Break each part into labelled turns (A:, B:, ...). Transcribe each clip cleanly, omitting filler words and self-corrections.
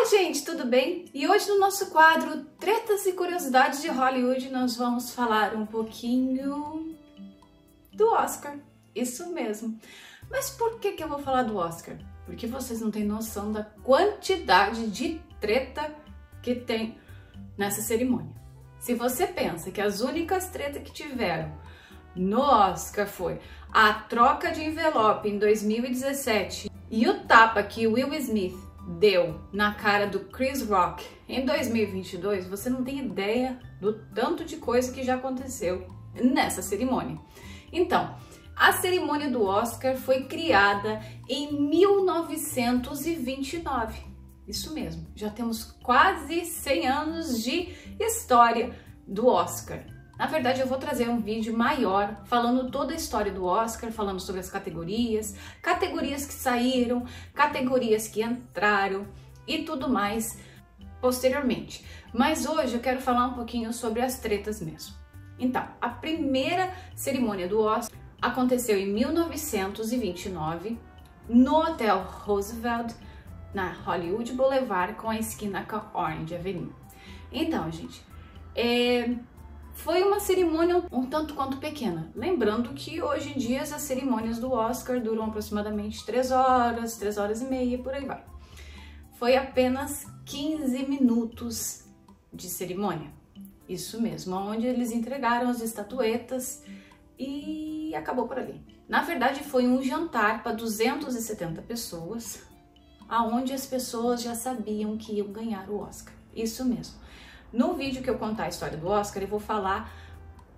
A: Oi gente, tudo bem? E hoje no nosso quadro Tretas e Curiosidades de Hollywood nós vamos falar um pouquinho do Oscar, isso mesmo. Mas por que eu vou falar do Oscar? Porque vocês não têm noção da quantidade de treta que tem nessa cerimônia. Se você pensa que as únicas tretas que tiveram no Oscar foi a troca de envelope em 2017 e o tapa que Will Smith deu na cara do Chris Rock em 2022, você não tem ideia do tanto de coisa que já aconteceu nessa cerimônia. Então, a cerimônia do Oscar foi criada em 1929. Isso mesmo, já temos quase 100 anos de história do Oscar. Na verdade, eu vou trazer um vídeo maior falando toda a história do Oscar, falando sobre as categorias que saíram, categorias que entraram e tudo mais posteriormente. Mas hoje eu quero falar um pouquinho sobre as tretas mesmo. Então, a primeira cerimônia do Oscar aconteceu em 1929 no Hotel Roosevelt, na Hollywood Boulevard, com a esquina com a Orange Avenue. Então, gente, foi uma cerimônia um tanto quanto pequena. Lembrando que hoje em dia as cerimônias do Oscar duram aproximadamente 3 horas e meia, por aí vai. Foi apenas 15 minutos de cerimônia. Isso mesmo, onde eles entregaram as estatuetas e acabou por ali. Na verdade, foi um jantar para 270 pessoas, aonde as pessoas já sabiam que iam ganhar o Oscar. Isso mesmo. No vídeo que eu contar a história do Oscar, eu vou falar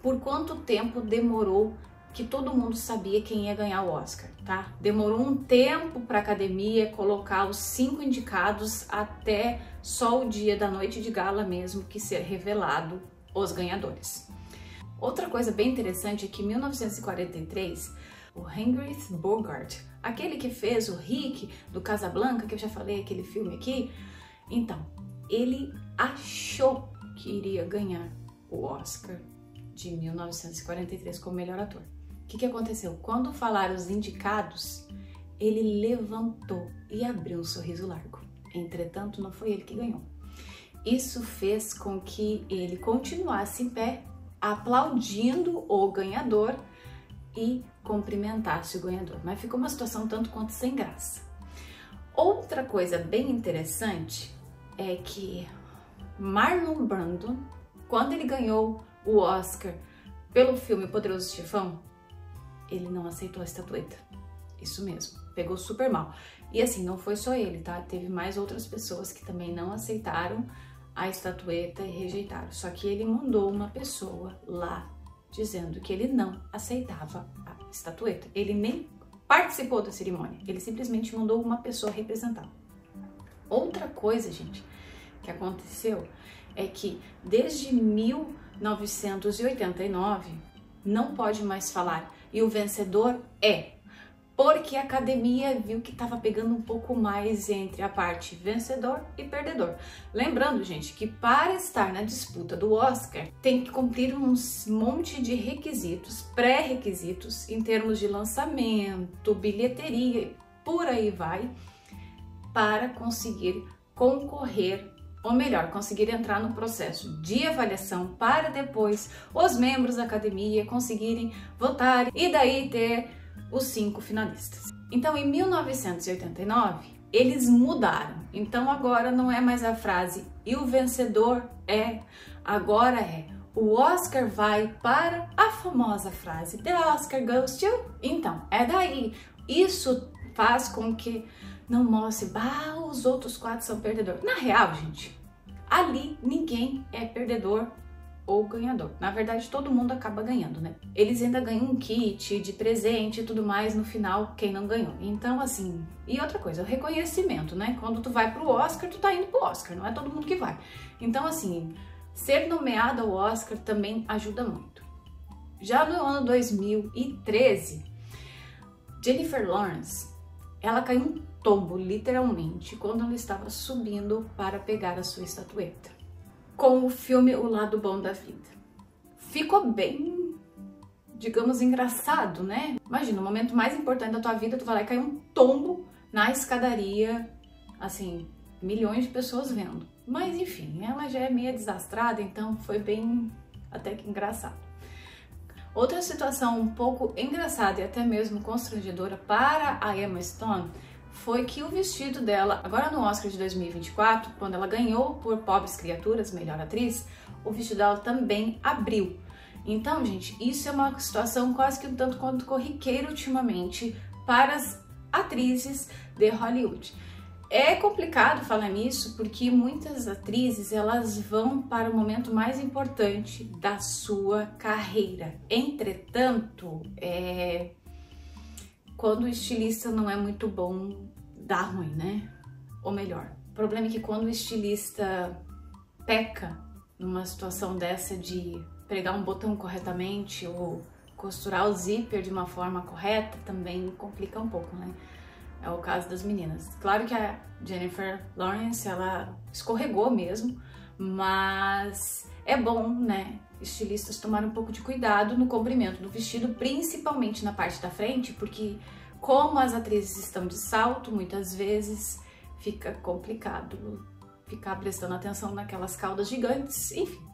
A: por quanto tempo demorou que todo mundo sabia quem ia ganhar o Oscar, tá? Demorou um tempo para a academia colocar os 5 indicados até só o dia da noite de gala mesmo que ser revelado os ganhadores. Outra coisa bem interessante é que em 1943, o Humphrey Bogart, aquele que fez o Rick do Casablanca, que eu já falei, aquele filme aqui, então, ele achou que iria ganhar o Oscar de 1943 como melhor ator. O que aconteceu? Quando falaram os indicados, ele levantou e abriu um sorriso largo. Entretanto, não foi ele que ganhou. Isso fez com que ele continuasse em pé, aplaudindo o ganhador e cumprimentasse o ganhador. Mas ficou uma situação tanto quanto sem graça. Outra coisa bem interessante é que Marlon Brando, quando ele ganhou o Oscar pelo filme Poderoso Chefão, ele não aceitou a estatueta. Isso mesmo, pegou super mal. E assim, não foi só ele, tá? Teve mais outras pessoas que também não aceitaram a estatueta e rejeitaram. Só que ele mandou uma pessoa lá dizendo que ele não aceitava a estatueta. Ele nem participou da cerimônia, ele simplesmente mandou uma pessoa representar. Outra coisa, gente, que aconteceu é que desde 1989 não pode mais falar e o vencedor é, porque a academia viu que estava pegando um pouco mais entre a parte vencedor e perdedor. Lembrando, gente, que para estar na disputa do Oscar tem que cumprir um monte de requisitos, pré-requisitos em termos de lançamento, bilheteria, por aí vai, para conseguir concorrer, ou melhor, conseguir entrar no processo de avaliação para depois os membros da academia conseguirem votar e daí ter os 5 finalistas. Então, em 1989, eles mudaram. Então, agora não é mais a frase e o vencedor é, agora é o Oscar vai para a famosa frase The Oscar goes to. Então, é daí. Isso faz com que não mostre, os outros 4 são perdedores. Na real, gente, ali ninguém é perdedor ou ganhador. Na verdade, todo mundo acaba ganhando, né? Eles ainda ganham um kit de presente e tudo mais no final, quem não ganhou. Então, assim, e outra coisa, o reconhecimento, né? Quando tu vai pro Oscar, tu tá indo pro Oscar, não é todo mundo que vai. Então, assim, ser nomeado ao Oscar também ajuda muito. Já no ano 2013, Jennifer Lawrence, ela caiu um tombo, literalmente, quando ela estava subindo para pegar a sua estatueta, com o filme O Lado Bom da Vida. Ficou bem, digamos, engraçado, né? Imagina, o momento mais importante da tua vida, tu vai lá e cai um tombo na escadaria, assim, milhões de pessoas vendo. Mas enfim, ela já é meio desastrada, então foi bem até que engraçado. Outra situação um pouco engraçada e até mesmo constrangedora para a Emma Stone foi que o vestido dela, agora no Oscar de 2024, quando ela ganhou por Pobres Criaturas, melhor atriz, o vestido dela também abriu. Então, gente, isso é uma situação quase que um tanto quanto corriqueira ultimamente para as atrizes de Hollywood. É complicado falar nisso porque muitas atrizes elas vão para o momento mais importante da sua carreira. Entretanto, quando o estilista não é muito bom, dá ruim, né? Ou melhor, o problema é que quando o estilista peca numa situação dessa de pregar um botão corretamente ou costurar o zíper de uma forma correta, também complica um pouco, né? É o caso das meninas. Claro que a Jennifer Lawrence, ela escorregou mesmo, mas é bom, né, estilistas tomarem um pouco de cuidado no comprimento do vestido, principalmente na parte da frente, porque como as atrizes estão de salto, muitas vezes fica complicado ficar prestando atenção naquelas caudas gigantes, enfim,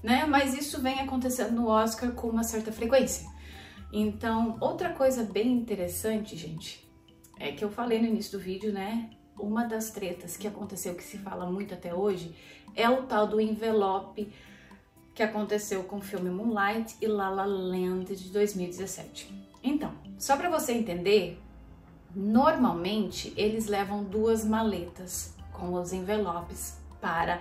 A: né? Mas isso vem acontecendo no Oscar com uma certa frequência. Então, outra coisa bem interessante, gente, é que eu falei no início do vídeo, né? Uma das tretas que aconteceu, que se fala muito até hoje, é o tal do envelope que aconteceu com o filme Moonlight e La La Land de 2017. Então, só para você entender, normalmente eles levam 2 maletas com os envelopes para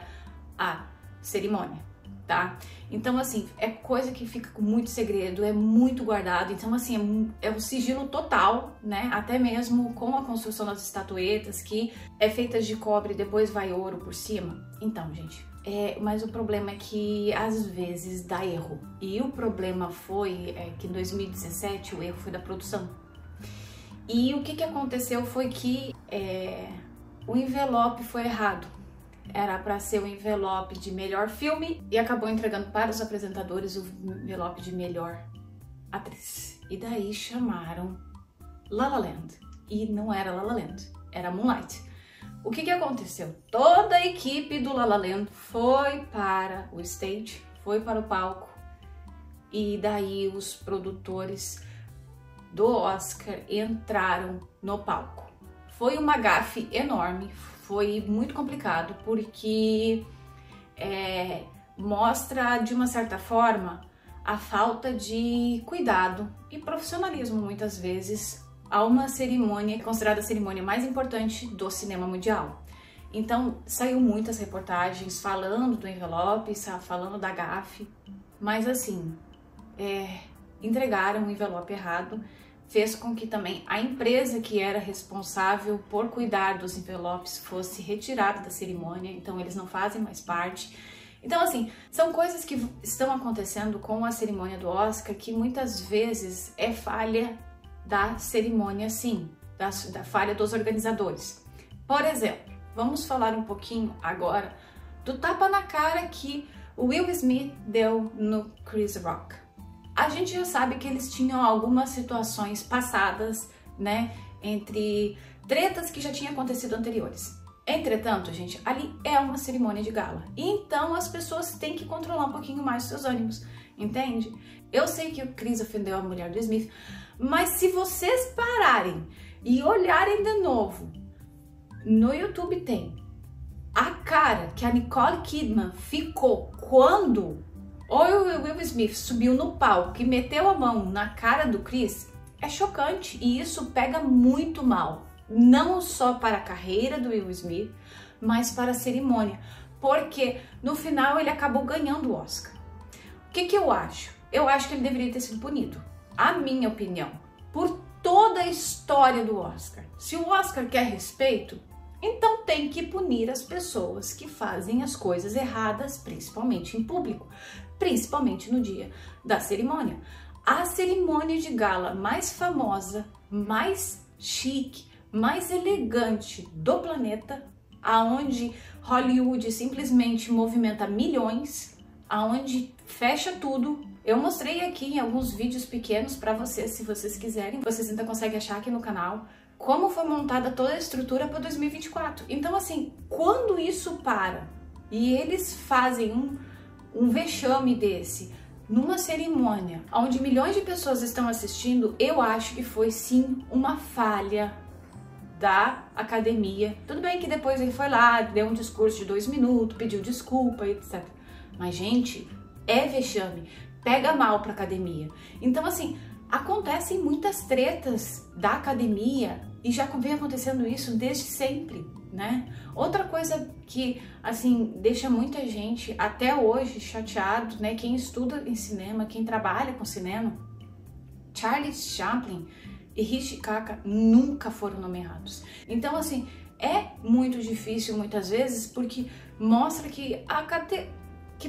A: a cerimônia, tá? Então, assim, é coisa que fica com muito segredo, é muito guardado, então, assim, é um sigilo total, né? Até mesmo com a construção das estatuetas, que é feita de cobre e depois vai ouro por cima. Então, gente, mas o problema é que às vezes dá erro. E o problema foi que em 2017 o erro foi da produção. E o que aconteceu foi que o envelope foi errado. Era para ser o envelope de melhor filme e acabou entregando para os apresentadores o envelope de melhor atriz. E daí chamaram La La Land. E não era La La Land, era Moonlight. O que aconteceu? Toda a equipe do La La Land foi para o stage, foi para o palco. E daí os produtores do Oscar entraram no palco. Foi uma gafe enorme. Foi muito complicado porque mostra, de uma certa forma, a falta de cuidado e profissionalismo, muitas vezes, a uma cerimônia considerada a cerimônia mais importante do cinema mundial. Então, saiu muitas reportagens falando do envelope, falando da gafe, mas assim, entregaram o envelope errado, fez com que também a empresa que era responsável por cuidar dos envelopes fosse retirada da cerimônia, então eles não fazem mais parte. Então, assim, são coisas que estão acontecendo com a cerimônia do Oscar que muitas vezes é falha da cerimônia, sim, da falha dos organizadores. Por exemplo, vamos falar um pouquinho agora do tapa na cara que o Will Smith deu no Chris Rock. A gente já sabe que eles tinham algumas situações passadas, né, entre tretas que já tinham acontecido anteriores. Entretanto, gente, ali é uma cerimônia de gala. Então as pessoas têm que controlar um pouquinho mais os seus ânimos, entende? Eu sei que o Chris ofendeu a mulher do Smith, mas se vocês pararem e olharem de novo, no YouTube tem a cara que a Nicole Kidman ficou quando o Will Smith subiu no palco e meteu a mão na cara do Chris, é chocante e isso pega muito mal. Não só para a carreira do Will Smith, mas para a cerimônia, porque no final ele acabou ganhando o Oscar. O que eu acho? Eu acho que ele deveria ter sido punido. A minha opinião, por toda a história do Oscar. Se o Oscar quer respeito, então tem que punir as pessoas que fazem as coisas erradas, principalmente em público, principalmente no dia da cerimônia. A cerimônia de gala mais famosa, mais chique, mais elegante do planeta, aonde Hollywood simplesmente movimenta milhões, aonde fecha tudo. Eu mostrei aqui em alguns vídeos pequenos para vocês, se vocês quiserem. Vocês ainda conseguem achar aqui no canal, como foi montada toda a estrutura para 2024. Então, assim, quando isso para e eles fazem um vexame desse numa cerimônia onde milhões de pessoas estão assistindo, eu acho que foi sim uma falha da academia. Tudo bem que depois ele foi lá, deu um discurso de 2 minutos, pediu desculpa, etc. Mas, gente, é vexame, pega mal pra academia. Então, assim, acontecem muitas tretas da academia e já vem acontecendo isso desde sempre, né? Outra coisa que, assim, deixa muita gente até hoje chateado, né? Quem estuda em cinema, quem trabalha com cinema, Charles Chaplin e Hitchcock nunca foram nomeados. Então, assim, é muito difícil muitas vezes porque mostra que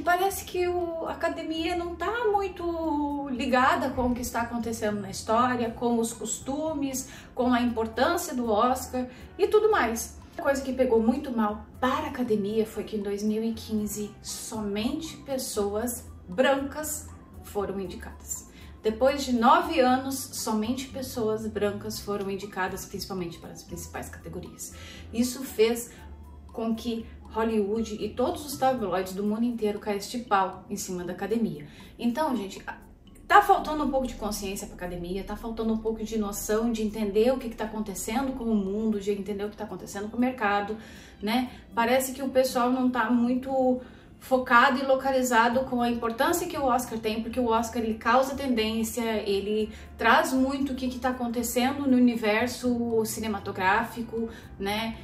A: parece que a academia não tá muito ligada com o que está acontecendo na história, com os costumes, com a importância do Oscar e tudo mais. A coisa que pegou muito mal para a academia foi que em 2015 somente pessoas brancas foram indicadas. Depois de 9 anos, somente pessoas brancas foram indicadas, principalmente para as principais categorias. Isso fez com que Hollywood e todos os tabloides do mundo inteiro caíssem de pau em cima da academia. Então, gente, tá faltando um pouco de consciência para a academia, tá faltando um pouco de noção, de entender o que está acontecendo com o mundo, de entender o que está acontecendo com o mercado, né? Parece que o pessoal não tá muito focado e localizado com a importância que o Oscar tem, porque o Oscar ele causa tendência, ele traz muito o que está acontecendo no universo cinematográfico, né?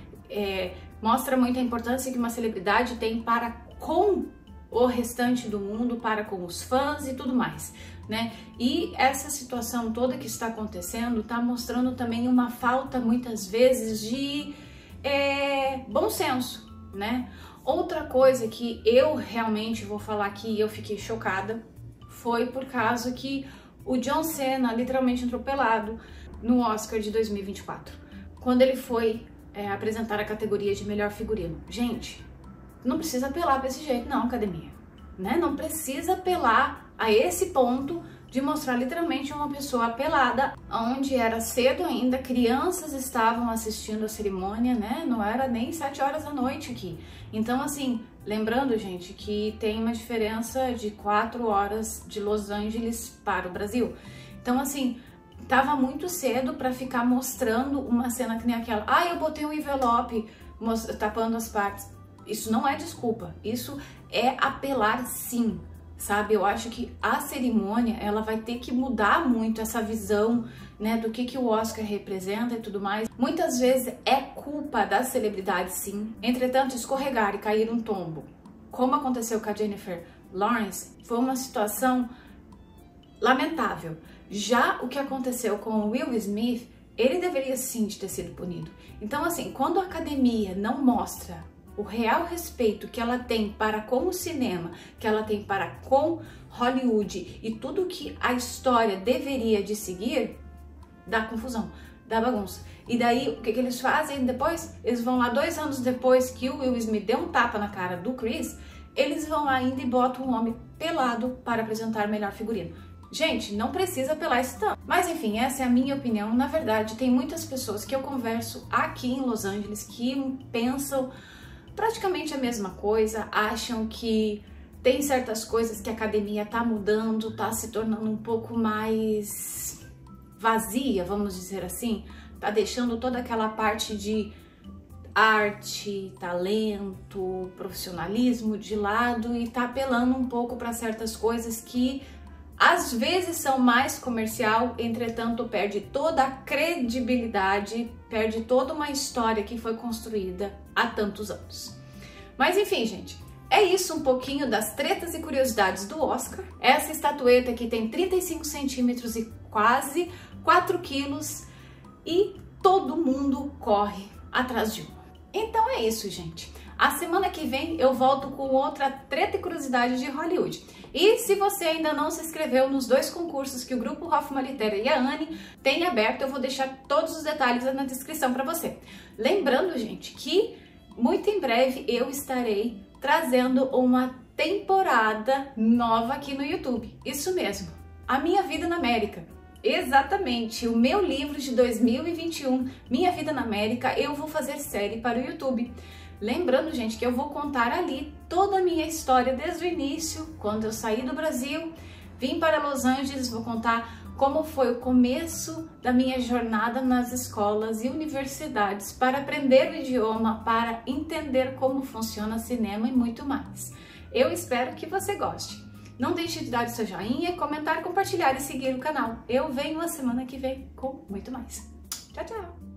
A: Mostra muito a importância que uma celebridade tem para com o restante do mundo, para com os fãs e tudo mais, né? E essa situação toda que está acontecendo está mostrando também uma falta, muitas vezes, de bom senso, né? Outra coisa que eu realmente vou falar que eu fiquei chocada foi por causa que o John Cena literalmente entrou pelado no Oscar de 2024, quando ele foi apresentar a categoria de melhor figurino. Gente, não precisa apelar desse jeito não, academia, né? Não precisa apelar a esse ponto de mostrar literalmente uma pessoa pelada, onde era cedo ainda, crianças estavam assistindo a cerimônia, né? Não era nem 7 horas da noite aqui. Então, assim, lembrando, gente, que tem uma diferença de 4 horas de Los Angeles para o Brasil. Então, assim, tava muito cedo para ficar mostrando uma cena que nem aquela. Ah, eu botei um envelope tapando as partes. Isso não é desculpa, isso é apelar sim, sabe? Eu acho que a cerimônia, ela vai ter que mudar muito essa visão, né, do que o Oscar representa e tudo mais. Muitas vezes é culpa das celebridades, sim. Entretanto, escorregar e cair um tombo, como aconteceu com a Jennifer Lawrence, foi uma situação lamentável. Já o que aconteceu com o Will Smith, ele deveria sim ter sido punido. Então, assim, quando a academia não mostra o real respeito que ela tem para com o cinema, que ela tem para com Hollywood e tudo que a história deveria de seguir, dá confusão, dá bagunça. E daí, o que eles fazem depois? Eles vão lá 2 anos depois que o Will Smith deu um tapa na cara do Chris, eles vão lá ainda e botam um homem pelado para apresentar melhor figurino. Gente, não precisa apelar isso tanto. Mas enfim, essa é a minha opinião. Na verdade, tem muitas pessoas que eu converso aqui em Los Angeles que pensam praticamente a mesma coisa, acham que tem certas coisas que a academia tá mudando, tá se tornando um pouco mais vazia, vamos dizer assim, tá deixando toda aquela parte de arte, talento, profissionalismo de lado e tá apelando um pouco para certas coisas que às vezes são mais comercial, entretanto perde toda a credibilidade, perde toda uma história que foi construída há tantos anos. Mas enfim, gente, é isso um pouquinho das tretas e curiosidades do Oscar. Essa estatueta aqui tem 35 centímetros e quase 4 quilos e todo mundo corre atrás de uma. Então é isso, gente. A semana que vem eu volto com outra treta e curiosidade de Hollywood. E se você ainda não se inscreveu nos 2 concursos que o Grupo Hoffman Litera e a Anne têm aberto, eu vou deixar todos os detalhes na descrição para você. Lembrando, gente, que muito em breve eu estarei trazendo uma temporada nova aqui no YouTube. Isso mesmo, a minha vida na América. Exatamente, o meu livro de 2021, Minha Vida na América, eu vou fazer série para o YouTube. Lembrando, gente, que eu vou contar ali toda a minha história desde o início, quando eu saí do Brasil, vim para Los Angeles, vou contar como foi o começo da minha jornada nas escolas e universidades para aprender o idioma, para entender como funciona cinema e muito mais. Eu espero que você goste. Não deixe de dar o seu joinha, comentar, compartilhar e seguir o canal. Eu venho a semana que vem com muito mais. Tchau, tchau!